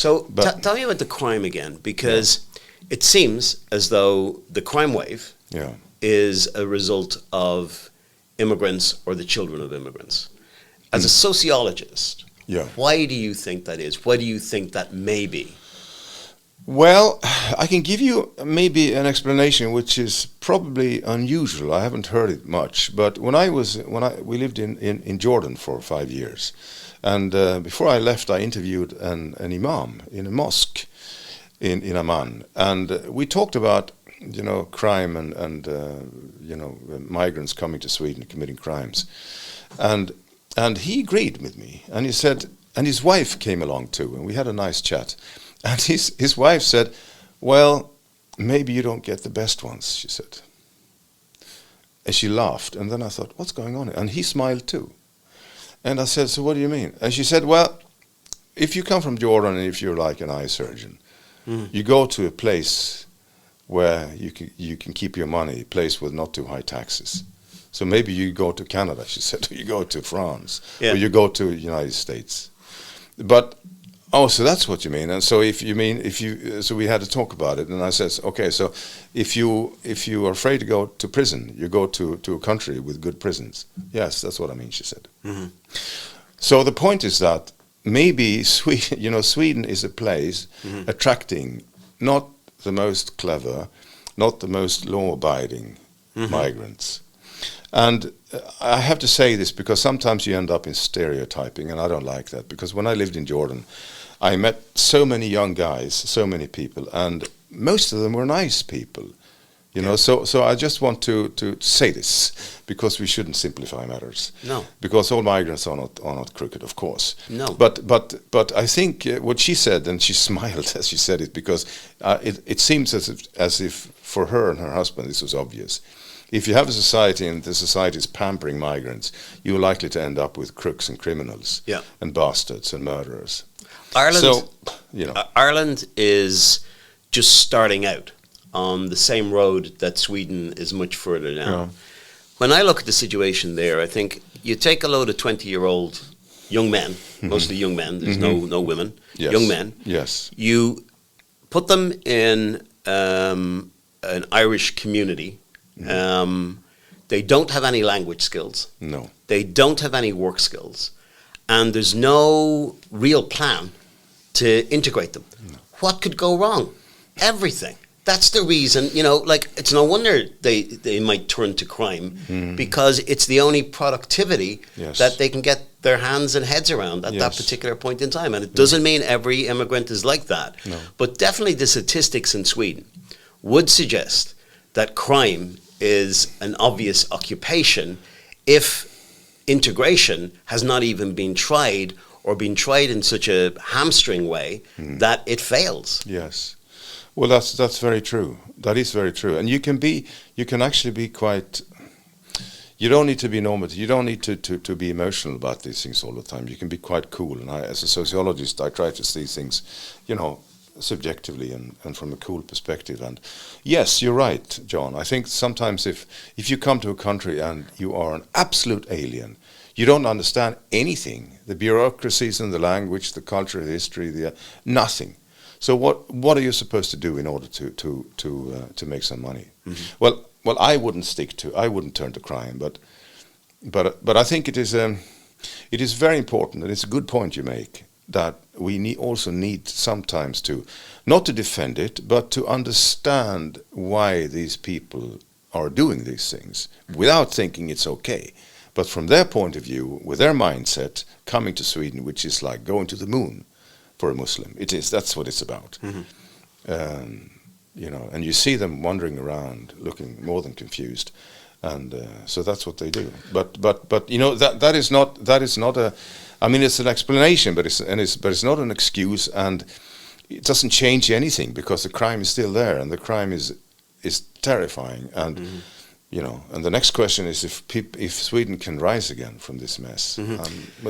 So tell me about the crime again, because it seems as though the crime wave is a result of immigrants or the children of immigrants. As a sociologist, why do you think that is? Why do you think that may be? Well, I can give you maybe an explanation which is probably unusual. I haven't heard it much, but we lived in Jordan for 5 years, and before I left, I interviewed an imam in a mosque in Amman, and we talked about crime and migrants coming to Sweden committing crimes, and he agreed with me, and he said, and his wife came along too, and we had a nice chat. And his wife said, well, maybe you don't get the best ones, she said. And she laughed. And then I thought, what's going on? And he smiled too. And I said, so what do you mean? And she said, well, if you come from Jordan and if you're like an eye surgeon, you go to a place where you can keep your money, a place with not too high taxes. So maybe you go to Canada, she said, or you go to France, or you go to the United States. But so that's what you mean. And so so we had to talk about it. And I said, okay, so if you are afraid to go to prison, you go to a country with good prisons. Yes, that's what I mean, she said. Mm-hmm. So the point is that maybe Sweden is a place attracting not the most clever, not the most law-abiding migrants. And I have to say this because sometimes you end up in stereotyping, and I don't like that, because when I lived in Jordan, I met so many young guys, so many people, and most of them were nice people, So I just want to say this, because we shouldn't simplify matters. No. Because all migrants are not crooked, of course. No. But I think what she said, and she smiled as she said it, because it seems as if for her and her husband this was obvious. If you have a society and the society is pampering migrants, you're likely to end up with crooks and criminals and bastards and murderers. Ireland is just starting out on the same road that Sweden is much further down. Yeah. When I look at the situation there, I think you take a load of 20-year-old young men, mostly young men, there's no women, young men. Yes. You put them in an Irish community. They don't have any language skills. No. They don't have any work skills. And there's no real plan to integrate them. No. What could go wrong? Everything. That's the reason, it's no wonder they might turn to crime, because it's the only productivity that they can get their hands and heads around at that particular point in time. And it doesn't mean every immigrant is like that. No. But definitely the statistics in Sweden would suggest that crime is an obvious occupation if integration has not even been tried, or been tried in such a hamstring way that it fails. Yes. Well, that's very true. That is very true. And you can actually be quite, you don't need to be normative. You don't need to be emotional about these things all the time. You can be quite cool. And as a sociologist, I try to see things, subjectively and from a cool perspective. And yes, you're right, John. I think sometimes if you come to a country and you are an absolute alien, you don't understand anything, the bureaucracies and the language, the culture, the history, nothing. So what are you supposed to do in order to make some money? Mm-hmm. Well, I wouldn't turn to crime, but I think it is very important, and it's a good point you make, that we also need sometimes not to defend it, but to understand why these people are doing these things without thinking it's okay. But from their point of view, with their mindset, coming to Sweden, which is like going to the moon for a Muslim, that's what it's about. Mm-hmm. And you see them wandering around, looking more than confused, and so that's what they do. But that is not a. I mean, it's an explanation, but it's not an excuse, and it doesn't change anything, because the crime is still there, and the crime is terrifying, and and the next question is if Sweden can rise again from this mess. Mm-hmm.